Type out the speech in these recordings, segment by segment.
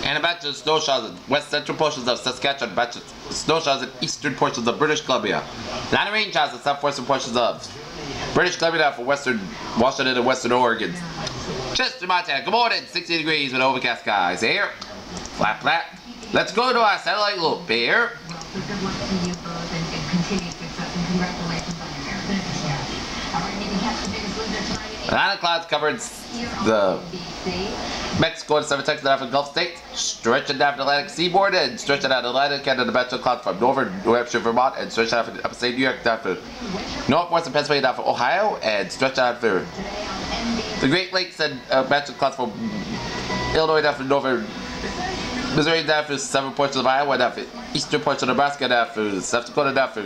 And a batch of snow showers in west central portions of Saskatchewan, a batch of snow showers in eastern portions of British Columbia. Line of rain showers in southwestern portions of British Columbia for western Washington and western Oregon. Chester, Montana, good morning, 60 degrees with overcast skies here. Flat, flat. Let's go to our satellite loop here. A line of clouds covered the Mexico and Southern Texas and Gulf states, stretching down the Atlantic seaboard and stretching out the Atlantic Canada, the metro clouds from northern New Hampshire, Vermont, and stretching out from upstate New York down to northwestern Pennsylvania, down to Ohio, and stretching out for the Great Lakes and metro clouds from Illinois down to northern Missouri, down to southern portions of Iowa, down to eastern portions of Nebraska, down to South Dakota, down to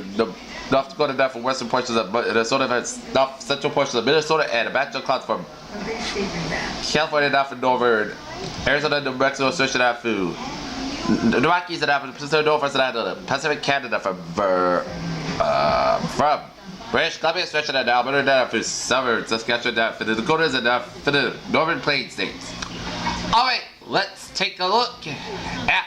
North Dakota, down from western portions of Minnesota, north central portions of Minnesota, and a batch of clouds from California, down from northern Arizona, New Mexico, stretching out to the Rockies, and down from the Pacific Northwest, and down to Pacific Canada, from British Columbia, stretching out to Alberta, down to southern Saskatchewan, down to the Dakotas, and down to the northern Plains states. Alright, let's take a look at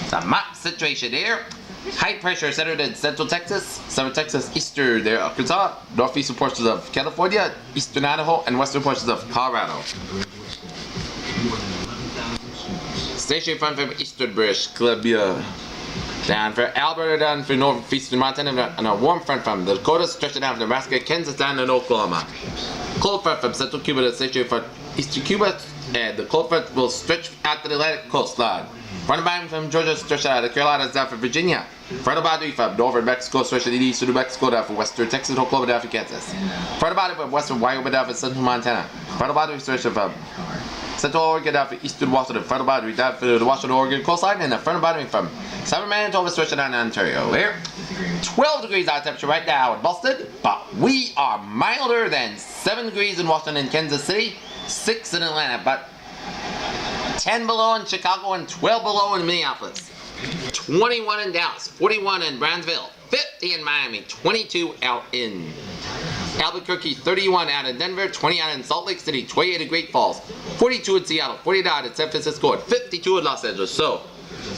the map situation here. High pressure centered in central Texas, southern Texas, eastern there, Arkansas, northeastern portions of California, eastern Idaho, and western portions of Colorado. Stationary front from eastern British Columbia, down for Alberta, down for northeastern Montana, and a warm front from the Dakotas, stretching down from Nebraska, Kansas, down to Oklahoma. Cold front from central Cuba to stationary front eastern Cuba, and the cold front will stretch out to the Atlantic coastline. Front of boundary from Georgia, stretching out of the Carolinas, down from Virginia. Front of boundary from northern Mexico, stretching to the eastern New Mexico, down from western Texas, Oklahoma, down from Kansas. Front of boundary from western Wyoming, down from central Montana. Front of boundary stretching from central Oregon, down from eastern Washington. Front of boundary down from the Washington-Oregon coastline, and the front of boundary from southern Manitoba, stretching down to Ontario. Here, 12 degrees out temperature right now in Boston, but we are milder than 7 degrees in Washington and Kansas City, 6 in Atlanta, but 10 below in Chicago and 12 below in Minneapolis. 21 in Dallas, 41 in Brownsville, 50 in Miami, 22 out in Albuquerque, 31 out in Denver, 20 out in Salt Lake City, 28 in Great Falls, 42 in Seattle, 49 in San Francisco, and 52 in Los Angeles. So,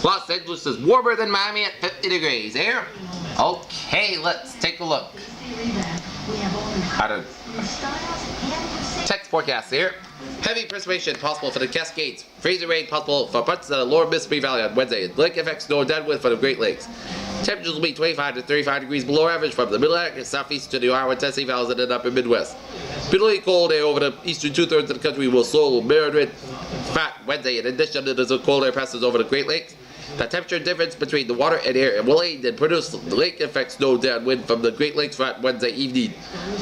Los Angeles is warmer than Miami at 50 degrees here. Okay, let's take a look. How to text forecast here. Heavy precipitation possible for the Cascades. Freezing rain possible for parts of the lower Mississippi Valley on Wednesday. Lake effects snow deadwood for the Great Lakes. Temperatures will be 25 to 35 degrees below average from the Mid-Atlantic and southeast to the Iowa and Tennessee valleys and the upper Midwest. Bitterly cold air over the eastern two-thirds of the country will slow moderate fat Wednesday. In addition to the cold air passes over the Great Lakes, the temperature difference between the water and air will aid and produce the lake effect snow downwind from the Great Lakes flat Wednesday evening.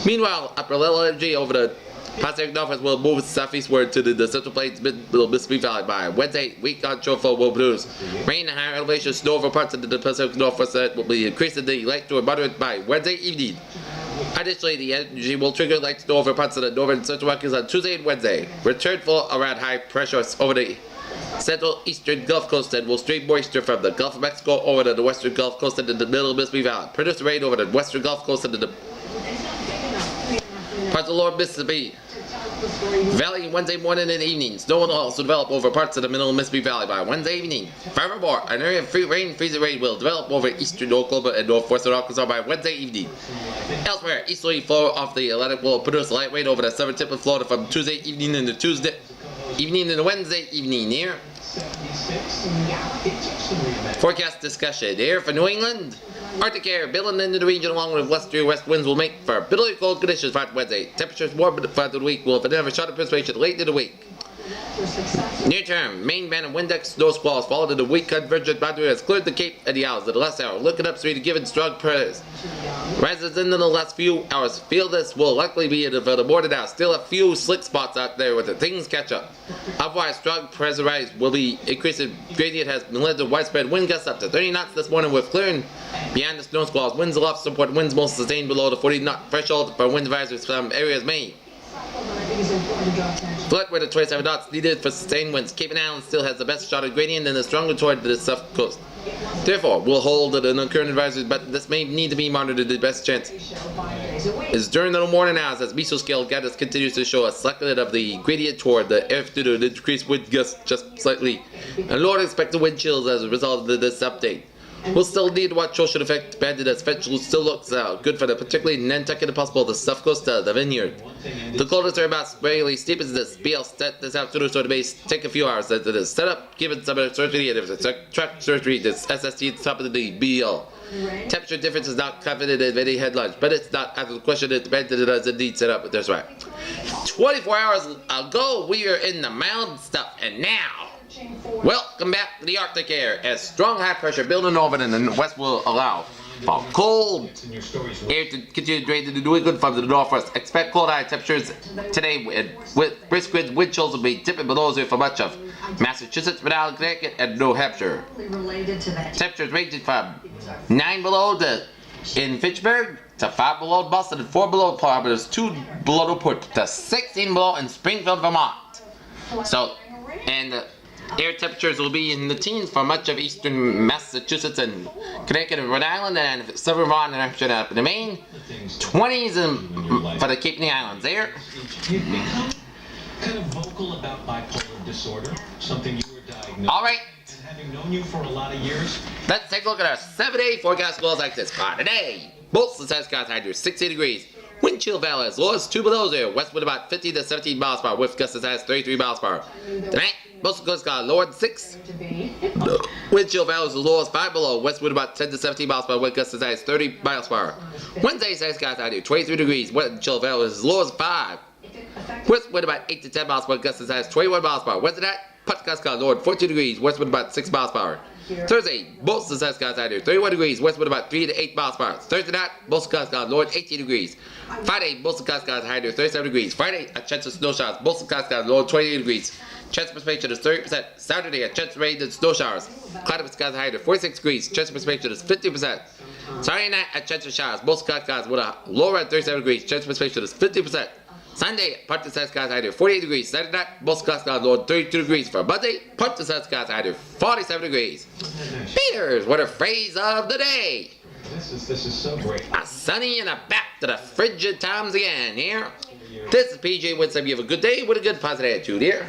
Meanwhile, upper level energy over the Pacific Northwest will move southeastward to the Central Plains Mississippi Valley by Wednesday. Weak onshore flow will produce rain and higher elevation snow over parts of the Pacific Northwest that will be increasing the light to a moderate by Wednesday evening. Additionally, the energy will trigger light snow over parts of the northern Central Rockies on Tuesday and Wednesday. Return flow around high pressure over the central eastern Gulf Coast and will stream moisture from the Gulf of Mexico over to the western Gulf Coast and the middle Mississippi Valley. Produce rain over the western Gulf Coast and the parts of the lower Mississippi Valley Wednesday morning and evening. Snow will also develop over parts of the middle Mississippi Valley by Wednesday evening. Furthermore, an area of freezing rain will develop over eastern Oklahoma and northwestern Arkansas by Wednesday evening. Elsewhere, easterly flow off the Atlantic will produce light rain over the southern tip of Florida from Tuesday evening into Tuesday evening and Wednesday evening here. Forecast discussion here for New England. Arctic air building into the region along with westerly west winds will make for bitterly cold conditions for Wednesday. Temperatures warm throughout the week will have a shot of precipitation late in the week. Near term, main band of Windex snow squalls followed in the weak convergent boundary has cleared the Cape and the Isles in the last hour. Looking up street given strong pressure. Rises in the last few hours. Feel this will likely be in the morning hours. Still a few slick spots out there with the things catch up. Otherwise, strong pressure rise will be increasing. Gradient has been led to widespread wind gusts up to 30 knots this morning with clearing beyond the snow squalls. Winds aloft support winds most sustained below the 40 knot threshold for wind advisories from areas Maine. Flood with the 27 knots needed for sustained winds. Cape and Island still has the best shot of gradient and is stronger toward the south coast. Therefore, we'll hold the current advisories, but this may need to be monitored. The best chance is during the morning hours as mesoscale gathers continues to show a slackness of the gradient toward the earth due to the decreased wind gusts just slightly, and lower expected wind chills as a result of this update. We'll still need to watch ocean effect banded as fetch still looks good for the particularly Nantucket and possible the south coast of the vineyard. The coldest are about really steep as this. BL set this out to the sort of base. Take a few hours to this setup. Given some surgery and if it's a track surgery, this SST at the top of the BL. Temperature difference is not confident in any headlines, but it's not out of the question. It depends on it as indeed set up. That's right. 24 hours ago, we are in the mountain stuff, and now. Welcome back to the Arctic air, as strong high pressure building over in the west will allow for cold air to continue to drain to the New England from the northwest. Expect cold high temperatures today with brisk winds. Wind chills will be dipping below zero for much of Massachusetts, Rhode Island, Connecticut, and New Hampshire. Temperatures ranging from 9 below in Fitchburg to 5 below in Boston and 4 below in Providence, 2 below Newport to 16 below in Springfield, Vermont. Air temperatures will be in the teens for much of eastern Massachusetts and Connecticut and Rhode Island and southern Vermont and Hampshire up in the Maine. 20s for the Cape and the Islands there. Kind of vocal about bipolar disorder, something you were diagnosed. All right. And having known you for a lot of years. Let's take a look at our 7-day forecast goals like this. For today, most of the skies high near 60 degrees. Wind chill value as low as 2 below zero. West wind about 50 to 17 miles per hour. With gusts as high as 33 miles per hour. Tonight, most of the skies lower than 6. Wind chill value as low as 5 below. West wind about 10 to 17 miles per hour. With gusts as high as 30 miles per hour. Wednesday, skies high near 23 degrees. Wind chill value as low as 5. West wind about 8 to 10 miles per hour. Gusts as high as 21 miles per hour. Wednesday night, putt skies lower than 14 degrees. West wind about 6 miles per hour. Thursday, most of the skies high near 31 degrees. West wind about 3 to 8 miles per hour. Thursday night, most of the skies lower than 18 degrees. Friday, most of the skies high near 37 degrees. Friday, a chance of snow showers. Most of the skies lower than 28 degrees. Chance of precipitation is 30%. Saturday, a chance of rain and snow showers. Cloud of skies high near 46 degrees. Chance of precipitation is 50%. Saturday night, a chance of showers. Most of the skies with a lower at 37 degrees. Chance of precipitation is 50%. Sunday, part of the skies high near 48 degrees. Saturday night, most skies lower than 32 degrees. For Monday, part of the skies high near 47 degrees. Peters, what a phrase of the day. This is so great. A sunny and a back to the frigid times again here. This is PJ Winston. You have a good day with a good positive attitude here.